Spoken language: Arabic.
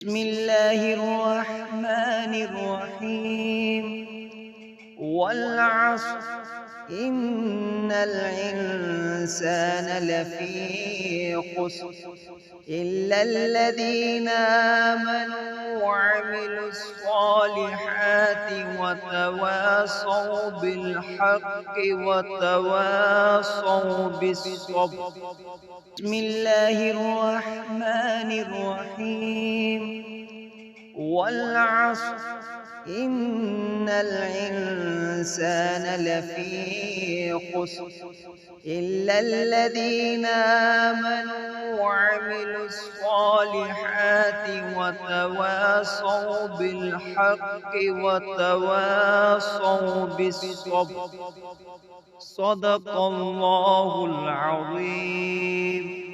بسم الله الرحمن الرحيم. والعصر إن الإنسان لفي خسر إلا الذين آمنوا وعملوا الصالحات وتواصوا بالحق وتواصوا بالصبر. بسم الله الرحمن الرحيم. والعصر إن الإنسان لفي خسر إلا الذين آمنوا وعملوا الصالحات وتواصوا بالحق وتواصوا بالصبر. صدق الله العظيم.